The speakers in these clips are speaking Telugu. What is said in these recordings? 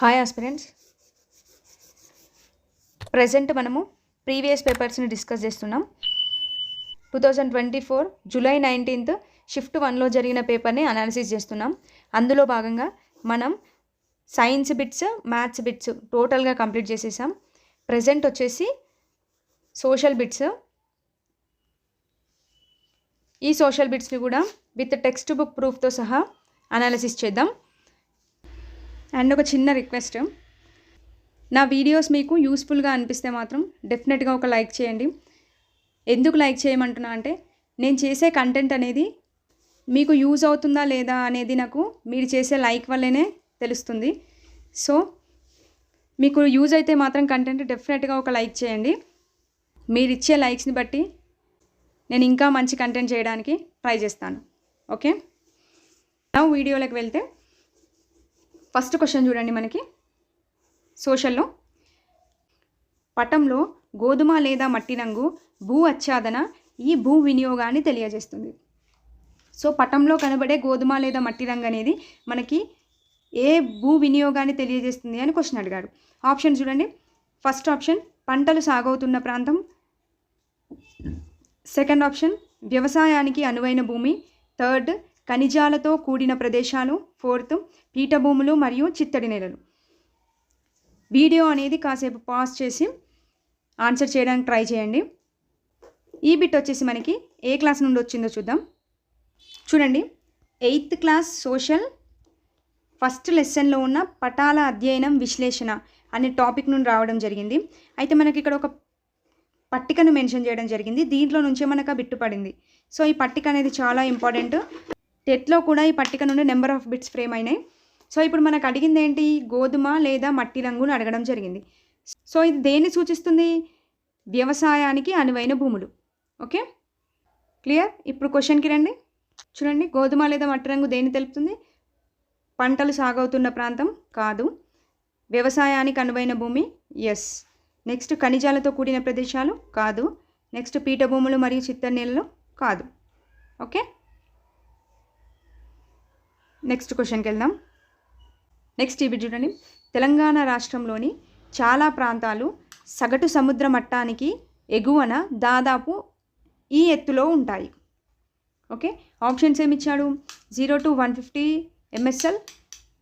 హాయ్ ఆస్పిరెంట్స్, ప్రజెంట్ మనము ప్రీవియస్ పేపర్స్ని డిస్కస్ చేస్తున్నాం. 2024 జూలై 19th షిఫ్ట్ 1లో జరిగిన పేపర్ని అనాలిసిస్ చేస్తున్నాం. అందులో భాగంగా మనం సైన్స్ బిట్స్, మ్యాథ్స్ బిట్స్ టోటల్గా కంప్లీట్ చేసేసాం. ప్రజెంట్ వచ్చేసి సోషల్ బిట్స్. ఈ సోషల్ బిట్స్ని కూడా విత్ టెక్స్ట్ బుక్ ప్రూఫ్తో సహా అనాలిసిస్ చేద్దాం. అండ్ ఒక చిన్న రిక్వెస్ట్, నా వీడియోస్ మీకు యూస్ఫుల్గా అనిపిస్తే మాత్రం డెఫినెట్గా ఒక లైక్ చేయండి. ఎందుకు లైక్ చేయమంటున్నా అంటే, నేను చేసే కంటెంట్ అనేది మీకు యూజ్ అవుతుందా లేదా అనేది నాకు మీరు చేసే లైక్ వల్లనే తెలుస్తుంది. సో మీకు యూజ్ అయితే మాత్రం కంటెంట్ డెఫినెట్గా ఒక లైక్ చేయండి. మీరు ఇచ్చే లైక్స్ని బట్టి నేను ఇంకా మంచి కంటెంట్ చేయడానికి ట్రై చేస్తాను. ఓకే, నా వీడియోలోకి వెళ్తే ఫస్ట్ క్వశ్చన్ చూడండి. మనకి సోషల్లో పటంలో గోధుమ లేదా మట్టి రంగు భూ ఆచ్ఛాదన ఈ భూ వినియోగాన్ని తెలియజేస్తుంది. సో పటంలో కనబడే గోధుమ లేదా మట్టి రంగు అనేది మనకి ఏ భూ వినియోగాన్ని తెలియజేస్తుంది అని క్వశ్చన్ అడిగాడు. ఆప్షన్ చూడండి. ఫస్ట్ ఆప్షన్ పంటలు సాగవుతున్న ప్రాంతం. సెకండ్ ఆప్షన్ వ్యవసాయానికి అనువైన భూమి. థర్డ్ ఖనిజాలతో కూడిన ప్రదేశాలు. ఫోర్త్ పీఠభూములు మరియు చిత్తడి నేలలు. వీడియో అనేది కాసేపు పాజ్ చేసి ఆన్సర్ చేయడానికి ట్రై చేయండి. ఈ బిట్ వచ్చేసి మనకి ఏ క్లాస్ నుండి వచ్చిందో చూద్దాం. చూడండి, 8th క్లాస్ సోషల్ ఫస్ట్ లెసన్లో ఉన్న పటాల అధ్యయనం విశ్లేషణ అనే టాపిక్ నుండి రావడం జరిగింది. అయితే మనకి ఇక్కడ ఒక పట్టికను మెన్షన్ చేయడం జరిగింది. దీంట్లో నుంచే మనకు ఆ బిట్టు పడింది. సో ఈ పట్టిక అనేది చాలా ఇంపార్టెంట్. టెట్లో కూడా ఈ పట్టిక నుండి నెంబర్ ఆఫ్ బిట్స్ ఫ్రేమ్ అయినాయి. సో ఇప్పుడు మనకు అడిగింది ఏంటి? గోధుమ లేదా మట్టి రంగును అడగడం జరిగింది. సో ఇది దేన్ని సూచిస్తుంది? వ్యవసాయానికి అనువైన భూములు. Okay, clear. ఇప్పుడు క్వశ్చన్కి రండి. చూడండి, గోధుమ లేదా మట్టి రంగు దేన్ని తెలుపుతుంది? పంటలు సాగవుతున్న ప్రాంతం కాదు. వ్యవసాయానికి అనువైన భూమి ఎస్. నెక్స్ట్ ఖనిజాలతో కూడిన ప్రదేశాలు కాదు. నెక్స్ట్ పీఠభూములు మరియు చిత్తడి నేలలు కాదు. ఓకే, నెక్స్ట్ క్వశ్చన్కి వెళ్దాం. నెక్స్ట్ ఇవి చూడండి. తెలంగాణ రాష్ట్రంలోని చాలా ప్రాంతాలు సగటు సముద్ర మట్టానికి ఎగువన దాదాపు ఈ ఎత్తులో ఉంటాయి. ఓకే, ఆప్షన్స్ ఏమి ఇచ్చాడు? 0 to 150 MSL,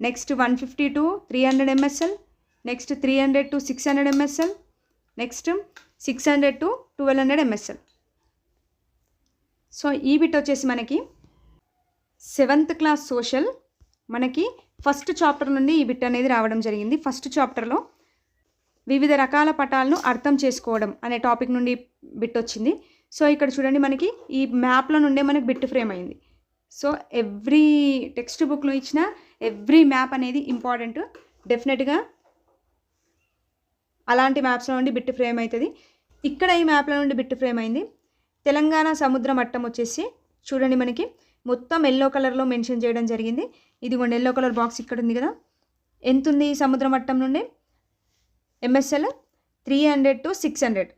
next 150 to 300 MSL, next 300 to 600 MSL, next 600 to 1200 MSL. So ఈ బిట్ వచ్చేసి మనకి 7th క్లాస్ సోషల్ మనకి ఫస్ట్ చాప్టర్ నుండి ఈ బిట్ అనేది రావడం జరిగింది. ఫస్ట్ చాప్టర్లో వివిధ రకాల పటాలను అర్థం చేసుకోవడం అనే టాపిక్ నుండి బిట్ వచ్చింది. సో ఇక్కడ చూడండి, మనకి ఈ మ్యాప్లో నుండే మనకి బిట్ ఫ్రేమ్ అయింది. సో ఎవ్రీ టెక్స్ట్ బుక్లో ఇచ్చిన ఎవ్రీ మ్యాప్ అనేది ఇంపార్టెంట్. డెఫినెట్గా అలాంటి మ్యాప్స్లో నుండి బిట్ ఫ్రేమ్ అవుతుంది. ఇక్కడ ఈ మ్యాప్లో నుండి బిట్ ఫ్రేమ్ అయింది. తెలంగాణ సముద్ర మట్టం వచ్చేసి చూడండి, మనకి మొత్తం ఎల్లో కలర్లో మెన్షన్ చేయడం జరిగింది. ఇదిగోండి ఎల్లో కలర్ బాక్స్ ఇక్కడ ఉంది కదా. ఎంత ఉంది సముద్ర మట్టం నుండి? MSL 300 to 600.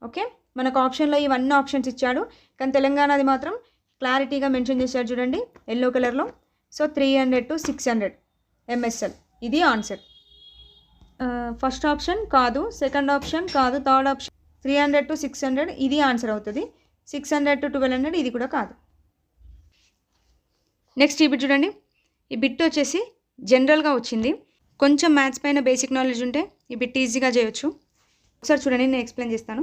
ఓకే, మనకు ఆప్షన్లో ఇవన్నీ ఆప్షన్స్ ఇచ్చాడు, కానీ తెలంగాణది మాత్రం క్లారిటీగా మెన్షన్ చేశాడు చూడండి ఎల్లో కలర్లో. సో 300 to 600 MSL ఇది ఆన్సర్. ఫస్ట్ ఆప్షన్ కాదు, సెకండ్ ఆప్షన్ కాదు, థర్డ్ ఆప్షన్ 300 to 600 ఇది ఆన్సర్ అవుతుంది. 600 to 1200 ఇది కూడా కాదు. నెక్స్ట్ ఈ బిట్ చూడండి. ఈ బిట్ వచ్చేసి జనరల్గా వచ్చింది. కొంచెం మ్యాథ్స్ పైన బేసిక్ నాలెడ్జ్ ఉంటే ఈ బిట్ ఈజీగా చేయొచ్చు. ఒకసారి చూడండి, నేను ఎక్స్ప్లెయిన్ చేస్తాను.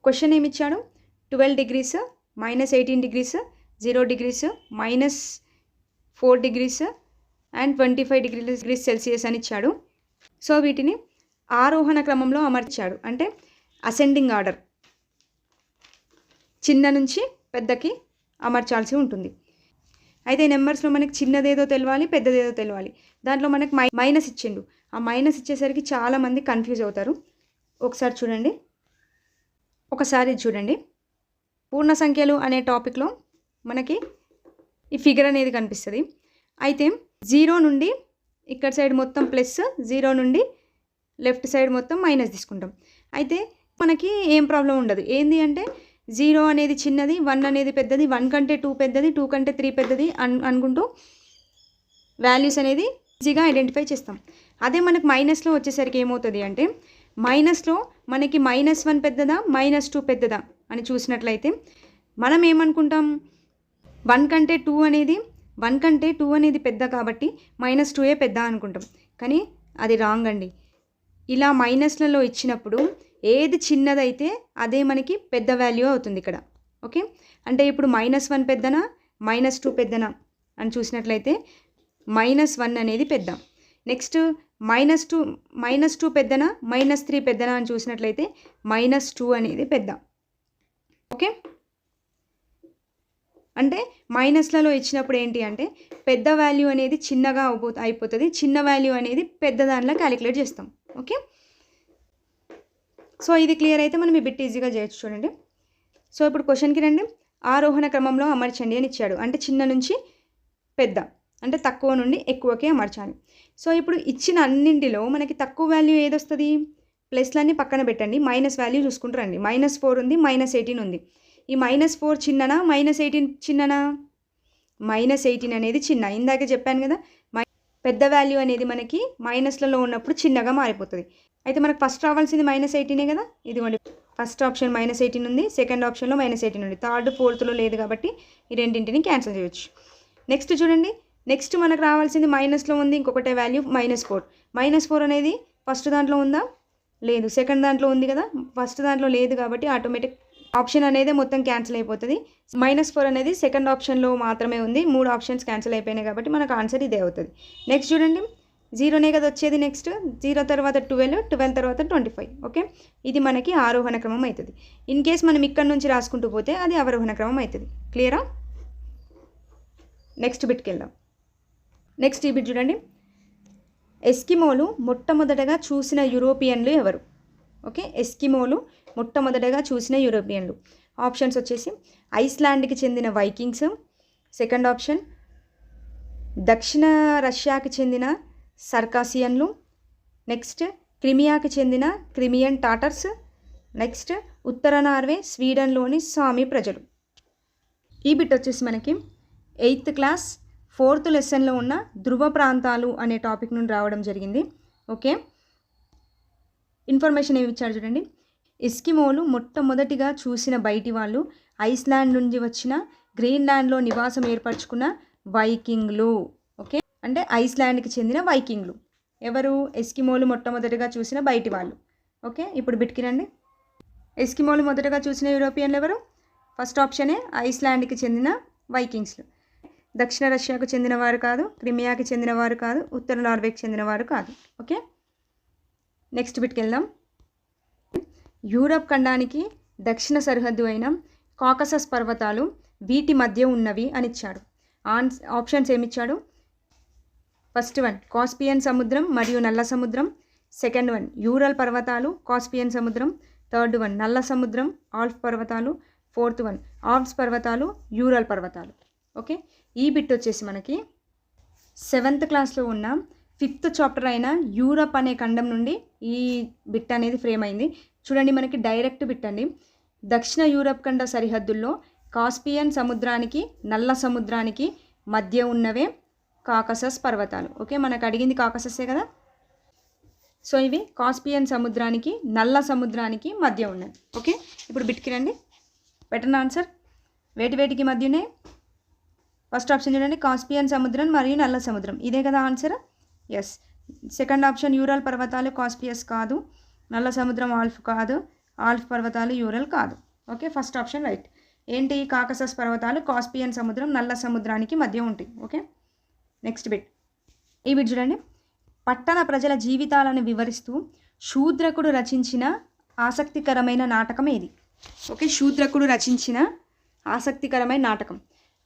క్వశ్చన్ ఏమి ఇచ్చాడు? 12 degrees, -18 degrees, 0 degrees, -4 degrees and 25 degrees Celsius అని ఇచ్చాడు. సో వీటిని ఆరోహణ క్రమంలో అమర్చాడు, అంటే అసెండింగ్ ఆర్డర్, చిన్న నుంచి పెద్దకి అమర్చాల్సి ఉంటుంది. అయితే ఈ నెంబర్స్లో మనకి చిన్నదేదో తెలియాలి, పెద్దదేదో తెలియాలి. దాంట్లో మనకి మైనస్ ఇచ్చిండు. ఆ మైనస్ ఇచ్చేసరికి చాలామంది కన్ఫ్యూజ్ అవుతారు. ఒకసారి చూడండి. పూర్ణ సంఖ్యలు అనే టాపిక్లో మనకి ఈ ఫిగర్ అనేది కనిపిస్తుంది. అయితే 0 నుండి ఇక్కడ సైడ్ మొత్తం ప్లస్, 0 నుండి లెఫ్ట్ సైడ్ మొత్తం మైనస్ తీసుకుంటాం. అయితే మనకి ఏం ప్రాబ్లం ఉండదు. ఏంది అంటే 0 అనేది చిన్నది, 1 అనేది పెద్దది, 1 కంటే 2 పెద్దది, 2 కంటే 3 పెద్దది అనుకుంటూ వాల్యూస్ అనేది ఈజీగా ఐడెంటిఫై చేస్తాం. అదే మనకు మైనస్లో వచ్చేసరికి ఏమవుతుంది అంటే మైనస్లో మనకి -1 పెద్దదా -2 పెద్దదా అని చూసినట్లయితే మనం ఏమనుకుంటాం 1 కంటే 2 అనేది పెద్ద కాబట్టి -2 పెద్ద అనుకుంటాం. కానీ అది రాంగ్ అండి. ఇలా మైనస్లలో ఇచ్చినప్పుడు ఏది చిన్నదైతే అదే మనకి పెద్ద వాల్యూ అవుతుంది ఇక్కడ. ఓకే, అంటే ఇప్పుడు -1 పెద్దనా -2 పెద్దనా అని చూసినట్లయితే -1 అనేది పెద్ద. నెక్స్ట్ -2 పెద్దనా -3 పెద్దనా అని చూసినట్లయితే -2 అనేది పెద్ద. ఓకే, అంటే మైనస్లలో ఇచ్చినప్పుడు ఏంటి అంటే పెద్ద వాల్యూ అనేది చిన్నగా అయిపోతుంది, చిన్న వాల్యూ అనేది పెద్ద దానిలో క్యాలిక్యులేట్ చేస్తాం. ఓకే, సో ఇది క్లియర్ అయితే మనం ఈ బిట్ ఈజీగా చేయొచ్చు. చూడండి, సో ఇప్పుడు క్వశ్చన్కి రండి. ఆరోహణ క్రమంలో అమర్చండి అని ఇచ్చాడు. అంటే చిన్న నుంచి పెద్ద, అంటే తక్కువ నుండి ఎక్కువకే అమర్చాలి. సో ఇప్పుడు ఇచ్చిన అన్నింటిలో మనకి తక్కువ వాల్యూ ఏదొస్తుంది, ప్లస్లన్నీ పక్కన పెట్టండి, మైనస్ వాల్యూ చూసుకుంటారండి. -4 ఉంది, -18 ఉంది. ఈ -4 చిన్ననా -18 చిన్ననా? -18 అనేది చిన్న. ఇందాక చెప్పాను కదా, పెద్ద వాల్యూ అనేది మనకి మైనస్లలో ఉన్నప్పుడు చిన్నగా మారిపోతుంది. అయితే మనకు ఫస్ట్ రావాల్సింది -18 కదా. ఇదిగోండి, ఫస్ట్ ఆప్షన్ -18 ఉంది, సెకండ్ ఆప్షన్లో -18 ఉంది, థర్డ్ ఫోర్త్లో లేదు కాబట్టి ఈ రెండింటిని క్యాన్సిల్ చేయొచ్చు. నెక్స్ట్ చూడండి, నెక్స్ట్ మనకు రావాల్సింది మైనస్లో ఉంది, ఇంకొకటే వాల్యూ -4. -4 అనేది ఫస్ట్ దాంట్లో ఉందా? లేదు. సెకండ్ దాంట్లో ఉంది కదా, ఫస్ట్ దాంట్లో లేదు కాబట్టి ఆటోమేటిక్ ఆప్షన్ అనేది మొత్తం క్యాన్సిల్ అయిపోతుంది. -4 అనేది సెకండ్ ఆప్షన్లో మాత్రమే ఉంది, 3 ఆప్షన్స్ క్యాన్సిల్ అయిపోయినాయి కాబట్టి మనకు ఆన్సర్ ఇదే అవుతుంది. నెక్స్ట్ చూడండి, 0నే కదా వచ్చేది. నెక్స్ట్ 0 తర్వాత 12, 12 తర్వాత 25. ఓకే, ఇది మనకి ఆరోహణ క్రమం అవుతుంది. ఇన్ కేస్ మనం ఇక్కడ నుంచి రాసుకుంటూ పోతే అది అవరోహణ క్రమం అవుతుంది. క్లియరా? నెక్స్ట్ బిట్కి వెళ్దాం. నెక్స్ట్ ఈ బిట్ చూడండి, ఎస్కిమోలు మొట్టమొదటగా చూసిన యూరోపియన్లు ఎవరు? ఓకే, ఎస్కిమోలు మొట్టమొదటగా చూసిన యూరోపియన్లు. ఆప్షన్స్ వచ్చేసి ఐస్లాండ్కి చెందిన వైకింగ్స్, సెకండ్ ఆప్షన్ దక్షిణ రష్యాకి చెందిన సర్కాసియన్లు, నెక్స్ట్ క్రిమియాకి చెందిన క్రిమియన్ టాటర్స్, నెక్స్ట్ ఉత్తర నార్వే స్వీడన్లోని సామి ప్రజలు. ఈ బిట్ వచ్చేసి మనకి 8th క్లాస్ 4th లెసన్లో ఉన్న ధ్రువ ప్రాంతాలు అనే టాపిక్ నుండి రావడం జరిగింది. ఓకే, ఇన్ఫర్మేషన్ ఏమి ఇచ్చాడు చూడండి. ఎస్కిమోలు మొట్టమొదటిగా చూసిన బయటి వాళ్ళు ఐస్లాండ్ నుంచి వచ్చిన గ్రీన్లాండ్లో నివాసం ఏర్పరచుకున్న వైకింగ్లు. ఓకే, అంటే ఐస్లాండ్కి చెందిన వైకింగ్లు. ఎవరు? ఎస్కిమోలు మొట్టమొదటిగా చూసిన బయటి వాళ్ళు. ఓకే, ఇప్పుడు బిట్కి రండి. ఎస్కిమోలు మొదటగా చూసిన యూరోపియన్లు ఎవరు? ఫస్ట్ ఆప్షనే ఐస్లాండ్కి చెందిన వైకింగ్స్లు. దక్షిణ రష్యాకు చెందినవారు కాదు, క్రిమియాకి చెందినవారు కాదు, ఉత్తర నార్వేకి చెందినవారు కాదు. ఓకే, నెక్స్ట్ బిట్కి వెళ్దాం. యూరప్ ఖండానికి దక్షిణ సరిహద్దు అయిన కాకసస్ పర్వతాలు వీటి మధ్య ఉన్నవి అని ఇచ్చాడు. ఆప్షన్స్ ఏమిచ్చాడు? ఫస్ట్ వన్ కాస్పియన్ సముద్రం మరియు నల్ల సముద్రం, సెకండ్ వన్ యూరల్ పర్వతాలు కాస్పియన్ సముద్రం, థర్డ్ వన్ నల్ల సముద్రం ఆల్ప్స్ పర్వతాలు, ఫోర్త్ వన్ ఆల్ప్స్ పర్వతాలు యూరల్ పర్వతాలు. ఓకే, ఈ బిట్ వచ్చేసి మనకి 7th క్లాస్లో ఉన్న 5th చాప్టర్ అయిన యూరప్ అనే ఖండం నుండి ఈ బిట్ అనేది ఫ్రేమ్ అయింది. చూడండి, మనకి డైరెక్ట్ బిట్ అండి. దక్షిణ యూరప్ ఖండ సరిహద్దుల్లో కాస్పియన్ సముద్రానికి నల్ల సముద్రానికి మధ్య ఉన్నవే కాకసస్ పర్వతాలు. ఓకే, మనకు అడిగింది కాకసస్సే కదా. సో ఇవి కాస్పియన్ సముద్రానికి నల్ల సముద్రానికి మధ్య ఉన్నాయి. ఓకే, ఇప్పుడు బిట్కి రండి. పెట్టండి ఆన్సర్. వేటికి మధ్య ఉన్నాయి? ఫస్ట్ ఆప్షన్ చూడండి, కాస్పియన్ సముద్రం మరియు నల్ల సముద్రం, ఇదే కదా answer. Yes. Second option Ural పర్వతాలు కాస్పియస్ కాదు, నల్ల సముద్రం ఆల్ఫ్ కాదు, ఆల్ఫ్ పర్వతాలు యూరల్ కాదు. Okay, first option right. ఏంటి? కాకసస్ పర్వతాలు కాస్పియన్ సముద్రం నల్ల సముద్రానికి మధ్య ఉంటాయి. Okay, next bit. ఈ బిట్ చూడండి, పట్టణ ప్రజల జీవితాలను వివరిస్తూ శూద్రకుడు రచించిన ఆసక్తికరమైన నాటకం ఏది? ఓకే, శూద్రకుడు రచించిన ఆసక్తికరమైన నాటకం.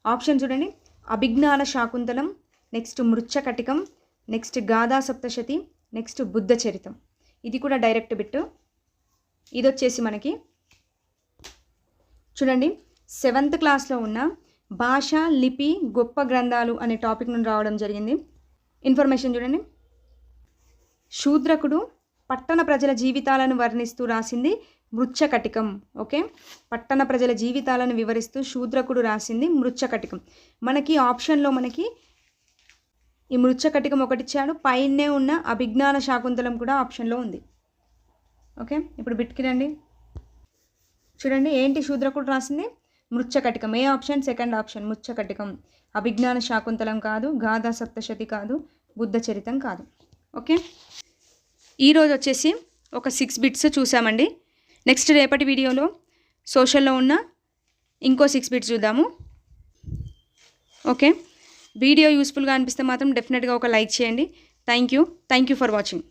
ఆప్షన్ చూడండి, Abhijnana Shakuntalam, next Mrichchhakatikam, next Gatha Saptashati, next Buddha Charitam. ఇది కూడా డైరెక్ట్ బిట్. ఇది వచ్చేసి మనకి చూడండి 7th క్లాస్లో ఉన్న భాష లిపి గొప్ప గ్రంథాలు అనే టాపిక్ నుండి రావడం జరిగింది. ఇన్ఫర్మేషన్ చూడండి, శూద్రకుడు పట్టణ ప్రజల జీవితాలను వర్ణిస్తూ రాసింది మృచ్ఛకటికం. ఓకే, పట్టణ ప్రజల జీవితాలను వివరిస్తూ శూద్రకుడు రాసింది మృచ్ఛకటికం. మనకి ఆప్షన్లో మనకి ఈ మృచ్ఛకటికం ఒకటి ఇచ్చాడు, పైనే ఉన్న అభిజ్ఞాన శాకుంతలం కూడా ఆప్షన్లో ఉంది. ఓకే, ఇప్పుడు బిట్కి రండి. చూడండి ఏంటి శూద్రకుడు రాసింది, మృచ్ఛకటికం. ఏ option? Second option Mrichchhakatikam. Abhijnana Shakuntalam కాదు, గాథా సప్తశతి కాదు, బుద్ధ చరితం కాదు. ఓకే, ఈరోజు వచ్చేసి ఒక 6 బిట్స్ చూసామండి. నెక్స్ట్ రేపటి వీడియోలో సోషల్లో ఉన్న ఇంకో 6 బిట్స్ చూద్దాము. ఓకే, వీడియో యూస్ఫుల్గా అనిపిస్తే మాత్రం డెఫినెట్గా ఒక లైక్ చేయండి. Thank you for watching.